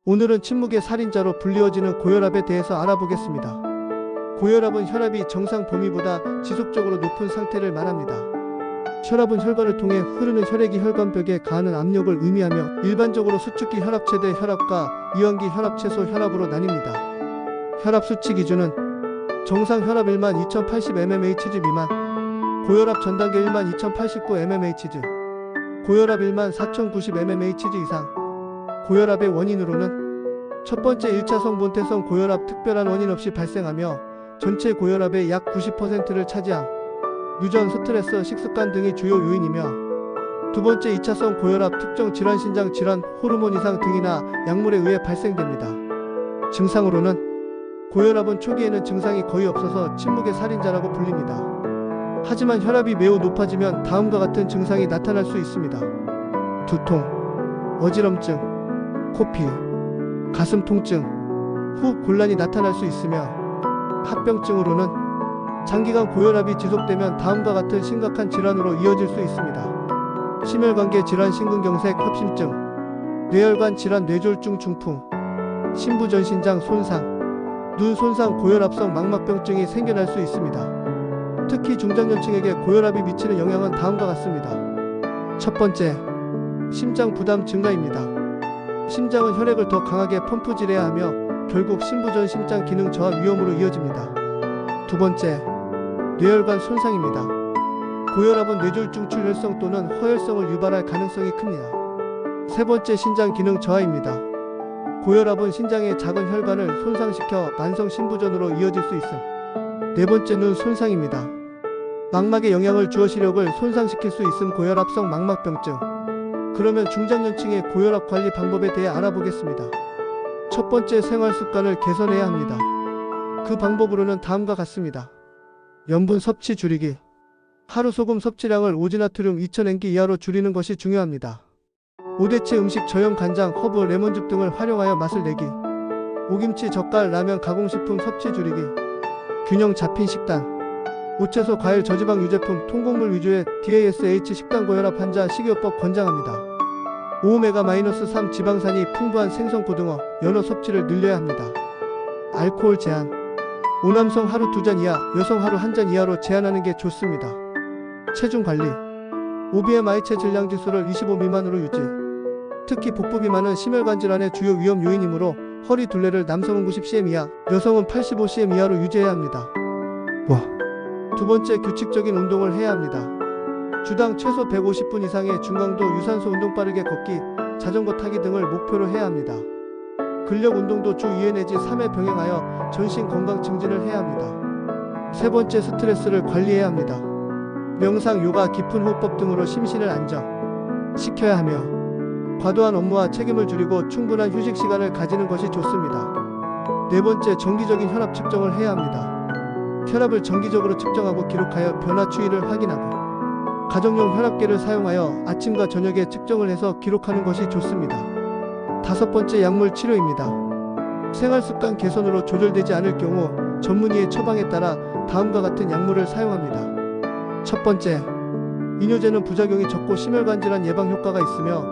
오늘은 침묵의 살인자로 불리워지는 고혈압에 대해서 알아보겠습니다. 고혈압은 혈압이 정상 범위보다 지속적으로 높은 상태를 말합니다. 혈압은 혈관을 통해 흐르는 혈액이 혈관벽에 가하는 압력을 의미하며 일반적으로 수축기 혈압 최대 혈압과 이완기 혈압 최소 혈압으로 나뉩니다. 혈압 수치 기준은 정상 혈압 1만 2080mmHg 미만, 고혈압 전 단계 1만 2089mmHg, 고혈압 1만 4090mmHg 이상. 고혈압의 원인으로는 첫 번째 1차성 본태성 고혈압 특별한 원인 없이 발생하며 전체 고혈압의 약 90%를 차지함. 유전, 스트레스, 식습관 등이 주요 요인이며 두 번째 2차성 고혈압 특정 질환, 신장 질환, 호르몬 이상 등이나 약물에 의해 발생됩니다. 증상으로는 고혈압은 초기에는 증상이 거의 없어서 침묵의 살인자라고 불립니다. 하지만 혈압이 매우 높아지면 다음과 같은 증상이 나타날 수 있습니다. 두통, 어지럼증, 코피, 가슴 통증, 호흡 곤란이 나타날 수 있으며 합병증으로는 장기간 고혈압이 지속되면 다음과 같은 심각한 질환으로 이어질 수 있습니다. 심혈관계 질환, 심근경색, 협심증, 뇌혈관 질환, 뇌졸중, 중풍, 심부전신장 손상, 눈 손상, 고혈압성 망막병증이 생겨날 수 있습니다. 특히 중장년층에게 고혈압이 미치는 영향은 다음과 같습니다. 첫 번째, 심장 부담 증가입니다. 심장은 혈액을 더 강하게 펌프질해야 하며 결국 심부전 심장 기능 저하 위험으로 이어집니다. 두 번째, 뇌혈관 손상입니다. 고혈압은 뇌졸중, 출혈성 또는 허혈성을 유발할 가능성이 큽니다. 세 번째, 신장 기능 저하입니다. 고혈압은 신장의 작은 혈관을 손상시켜 만성 심부전으로 이어질 수 있음. 네 번째, 눈 손상입니다. 망막에 영향을 주어 시력을 손상시킬 수 있음. 고혈압성 망막병증. 그러면 중장년층의 고혈압 관리 방법에 대해 알아보겠습니다. 첫 번째, 생활 습관을 개선해야 합니다. 그 방법으로는 다음과 같습니다. 염분 섭취 줄이기. 하루 소금 섭취량을 오지나트륨 2000mg 이하로 줄이는 것이 중요합니다. 오대체 음식, 저염, 간장, 허브, 레몬즙 등을 활용하여 맛을 내기. 오김치, 젓갈, 라면, 가공식품 섭취 줄이기. 균형 잡힌 식단. 우채소, 과일, 저지방 유제품, 통곡물 위주의 DASH 식단. 고혈압 환자 식이요법 권장합니다. 오메가-3 지방산이 풍부한 생선, 고등어, 연어 섭취를 늘려야 합니다. 알코올 제한. 오남성 하루 2잔 이하, 여성 하루 1잔 이하로 제한하는 게 좋습니다. 체중 관리. OBMI 체질량 지수를 25 미만으로 유지. 특히 복부 비만은 심혈관 질환의 주요 위험 요인이므로 허리 둘레를 남성은 90cm 이하, 여성은 85cm 이하로 유지해야 합니다. 두 번째, 규칙적인 운동을 해야 합니다. 주당 최소 150분 이상의 중강도 유산소 운동, 빠르게 걷기, 자전거 타기 등을 목표로 해야 합니다. 근력 운동도 주 2회 내지 3회 병행하여 전신 건강 증진을 해야 합니다. 세 번째, 스트레스를 관리해야 합니다. 명상, 요가, 깊은 호흡법 등으로 심신을 안정시켜야 하며 과도한 업무와 책임을 줄이고 충분한 휴식 시간을 가지는 것이 좋습니다. 네 번째, 정기적인 혈압 측정을 해야 합니다. 혈압을 정기적으로 측정하고 기록하여 변화 추이를 확인하고 가정용 혈압계를 사용하여 아침과 저녁에 측정을 해서 기록하는 것이 좋습니다. 다섯 번째, 약물 치료입니다. 생활습관 개선으로 조절되지 않을 경우 전문의의 처방에 따라 다음과 같은 약물을 사용합니다. 첫 번째, 이뇨제는 부작용이 적고 심혈관 질환 예방 효과가 있으며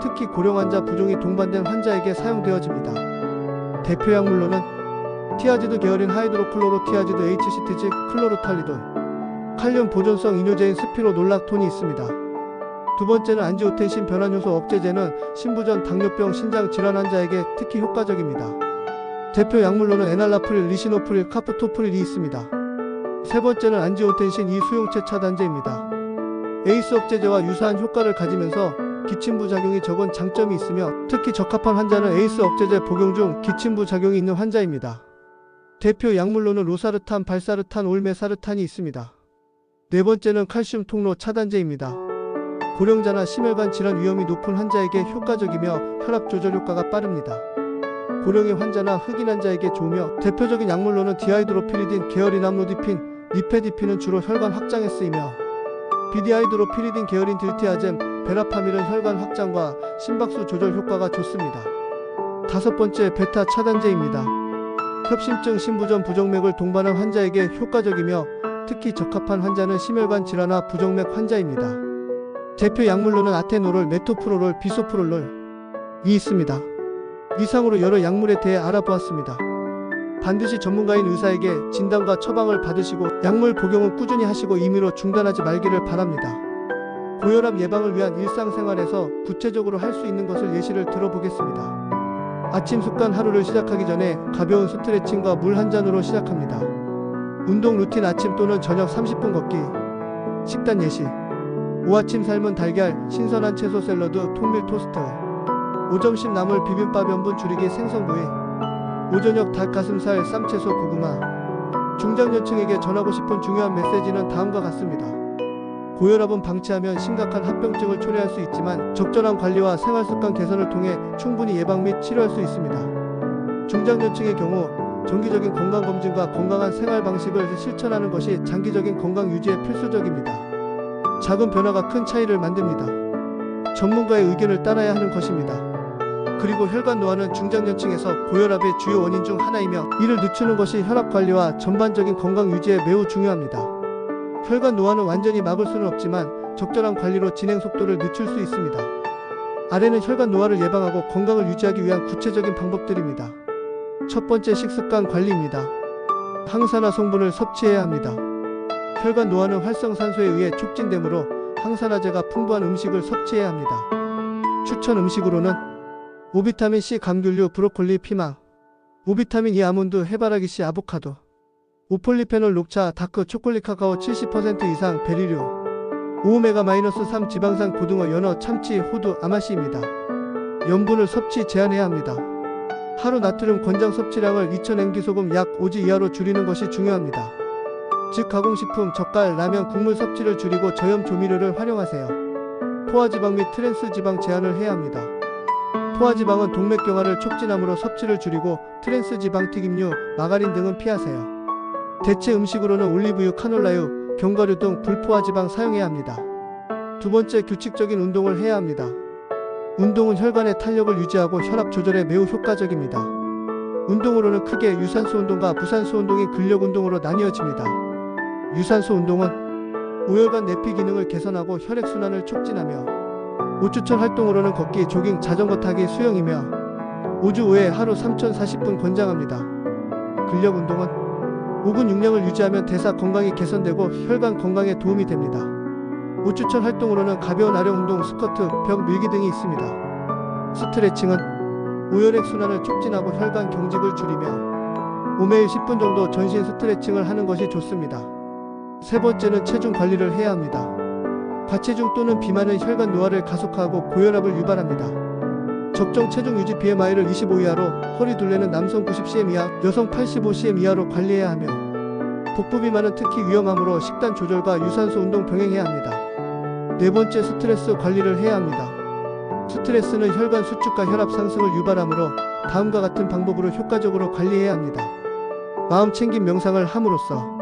특히 고령 환자, 부종이 동반된 환자에게 사용되어집니다. 대표 약물로는 티아지드 계열인 하이드로클로로티아지드, HCTG, 클로로탈리돈, 칼륨 보존성 이뇨제인 스피로놀락톤이 있습니다. 두 번째는 안지오텐신 변환효소 억제제는 심부전, 당뇨병, 신장 질환 환자에게 특히 효과적입니다. 대표 약물로는 에날라프릴, 리시노프릴, 카프토프릴이 있습니다. 세 번째는 안지오텐신 2 수용체 차단제입니다. 에이스 억제제와 유사한 효과를 가지면서 기침부 작용이 적은 장점이 있으며 특히 적합한 환자는 에이스 억제제 복용 중 기침부 작용이 있는 환자입니다. 대표 약물로는 로사르탄, 발사르탄, 올메사르탄이 있습니다. 네 번째는 칼슘 통로 차단제입니다. 고령자나 심혈관 질환 위험이 높은 환자에게 효과적이며 혈압 조절 효과가 빠릅니다. 고령의 환자나 흑인 환자에게 좋으며 대표적인 약물로는 디하이드로피리딘 계열인 암로디핀, 니페디핀은 주로 혈관 확장에 쓰이며 비디하이드로피리딘 계열인 딜티아젬, 베라파밀은 혈관 확장과 심박수 조절 효과가 좋습니다. 다섯 번째, 베타 차단제입니다. 협심증, 심부전, 부정맥을 동반한 환자에게 효과적이며 특히 적합한 환자는 심혈관 질환화 부정맥 환자입니다. 대표 약물로는 아테노롤, 메토프로롤, 비소프롤롤이 있습니다. 이상으로 여러 약물에 대해 알아보았습니다. 반드시 전문가인 의사에게 진단과 처방을 받으시고 약물 복용은 꾸준히 하시고 임의로 중단하지 말기를 바랍니다. 고혈압 예방을 위한 일상생활에서 구체적으로 할 수 있는 것을 예시를 들어보겠습니다. 아침 습관 하루를 시작하기 전에 가벼운 스트레칭과 물 한 잔으로 시작합니다. 운동 루틴 아침 또는 저녁 30분 걷기. 식단 예시. 오아침 삶은 달걀, 신선한 채소 샐러드, 통밀 토스트. 오점심 나물 비빔밥 염분 줄이기 생선구이. 오저녁 닭가슴살, 쌈채소, 고구마. 중장년층에게 전하고 싶은 중요한 메시지는 다음과 같습니다. 고혈압은 방치하면 심각한 합병증을 초래할 수 있지만 적절한 관리와 생활습관 개선을 통해 충분히 예방 및 치료할 수 있습니다. 중장년층의 경우 정기적인 건강검진과 건강한 생활 방식을 실천하는 것이 장기적인 건강 유지에 필수적입니다. 작은 변화가 큰 차이를 만듭니다. 전문가의 의견을 따라야 하는 것입니다. 그리고 혈관 노화는 중장년층에서 고혈압의 주요 원인 중 하나이며 이를 늦추는 것이 혈압 관리와 전반적인 건강 유지에 매우 중요합니다. 혈관 노화는 완전히 막을 수는 없지만 적절한 관리로 진행 속도를 늦출 수 있습니다. 아래는 혈관 노화를 예방하고 건강을 유지하기 위한 구체적인 방법들입니다. 첫 번째, 식습관 관리입니다. 항산화 성분을 섭취해야 합니다. 혈관 노화는 활성산소에 의해 촉진되므로 항산화제가 풍부한 음식을 섭취해야 합니다. 추천 음식으로는 오비타민C 감귤류, 브로콜리, 피망. 오비타민 E 아몬드, 해바라기씨, 아보카도. 오폴리페놀 녹차, 다크 초콜릿, 카카오 70% 이상, 베리류. 오오메가-3 지방산, 고등어, 연어, 참치, 호두, 아마씨입니다. 염분을 섭취 제한해야 합니다. 하루 나트륨 권장 섭취량을 2000mg소금 약 5지 이하로 줄이는 것이 중요합니다. 즉 가공식품, 젓갈, 라면, 국물 섭취를 줄이고 저염 조미료를 활용하세요. 포화지방 및 트랜스지방 제한을 해야 합니다. 포화지방은 동맥경화를 촉진하므로 섭취를 줄이고 트랜스지방 튀김류, 마가린 등은 피하세요. 대체 음식으로는 올리브유, 카놀라유, 견과류 등 불포화지방 사용해야 합니다. 두 번째, 규칙적인 운동을 해야 합니다. 운동은 혈관의 탄력을 유지하고 혈압 조절에 매우 효과적입니다. 운동으로는 크게 유산소 운동과 무산소 운동이 근력 운동으로 나뉘어집니다. 유산소 운동은 오혈관 내피 기능을 개선하고 혈액순환을 促진하며 오추천 활동으로는 걷기, 조깅, 자전거 타기, 수영이며 5주 5회 하루 3040분 권장합니다. 근력 운동은 5근 육량을 유지하면 대사 건강이 개선되고 혈관 건강에 도움이 됩니다. 오추천 활동으로는 가벼운 아령 운동, 스쿼트, 벽 밀기 등이 있습니다. 스트레칭은 오혈액 순환을 촉진하고 혈관 경직을 줄이며 5매일 10분 정도 전신 스트레칭을 하는 것이 좋습니다. 세 번째는 체중 관리를 해야 합니다. 과체중 또는 비만은 혈관 노화를 가속화하고 고혈압을 유발합니다. 적정 체중 유지 BMI를 25 이하로, 허리 둘레는 남성 90cm 이하, 여성 85cm 이하로 관리해야 하며 복부 비만은 특히 위험하므로 식단 조절과 유산소 운동 병행해야 합니다. 네 번째, 스트레스 관리를 해야 합니다. 스트레스는 혈관 수축과 혈압 상승을 유발하므로 다음과 같은 방법으로 효과적으로 관리해야 합니다. 마음 챙김 명상을 함으로써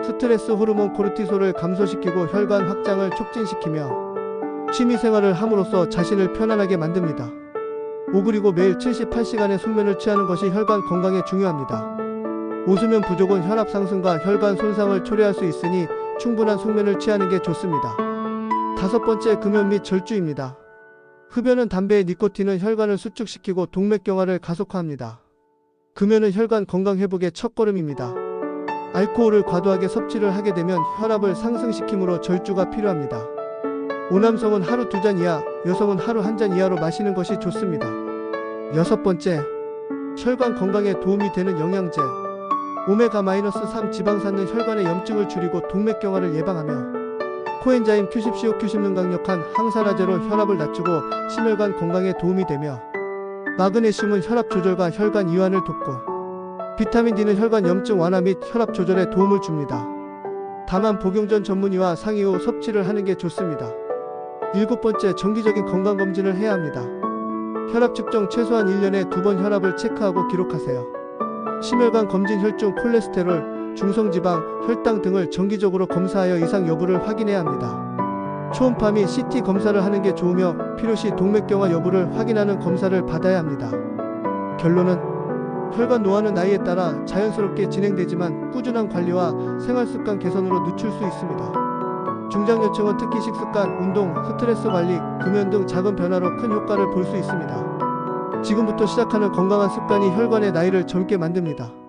스트레스 호르몬 코르티솔을 감소시키고 혈관 확장을 촉진시키며 취미생활을 함으로써 자신을 편안하게 만듭니다. 그리고 매일 78시간의 숙면을 취하는 것이 혈관 건강에 중요합니다. 오수면 부족은 혈압 상승과 혈관 손상을 초래할 수 있으니 충분한 숙면을 취하는 게 좋습니다. 다섯 번째, 금연 및 절주입니다. 흡연은 담배의 니코틴은 혈관을 수축시키고 동맥경화를 가속화합니다. 금연은 혈관 건강 회복의 첫걸음입니다. 알코올을 과도하게 섭취를 하게 되면 혈압을 상승시키므로 절주가 필요합니다. 오남성은 하루 2잔 이하, 여성은 하루 1잔 이하로 마시는 것이 좋습니다. 여섯 번째, 혈관 건강에 도움이 되는 영양제. 오메가-3 지방산은 혈관의 염증을 줄이고 동맥경화를 예방하며 코엔자임 Q10CO-Q10는 강력한 항산화제로 혈압을 낮추고 심혈관 건강에 도움이 되며 마그네슘은 혈압 조절과 혈관 이완을 돕고 비타민 D는 혈관 염증 완화 및 혈압 조절에 도움을 줍니다. 다만 복용 전 전문의와 상의 후 섭취를 하는 게 좋습니다. 일곱 번째, 정기적인 건강검진을 해야 합니다. 혈압 측정 최소한 1년에 2번 혈압을 체크하고 기록하세요. 심혈관 검진 혈중 콜레스테롤, 중성지방, 혈당 등을 정기적으로 검사하여 이상 여부를 확인해야 합니다. 초음파 및 CT 검사를 하는 게 좋으며 필요시 동맥경화 여부를 확인하는 검사를 받아야 합니다. 결론은 혈관 노화는 나이에 따라 자연스럽게 진행되지만 꾸준한 관리와 생활습관 개선으로 늦출 수 있습니다. 중장년층은 특히 식습관, 운동, 스트레스 관리, 금연 등 작은 변화로 큰 효과를 볼 수 있습니다. 지금부터 시작하는 건강한 습관이 혈관의 나이를 젊게 만듭니다.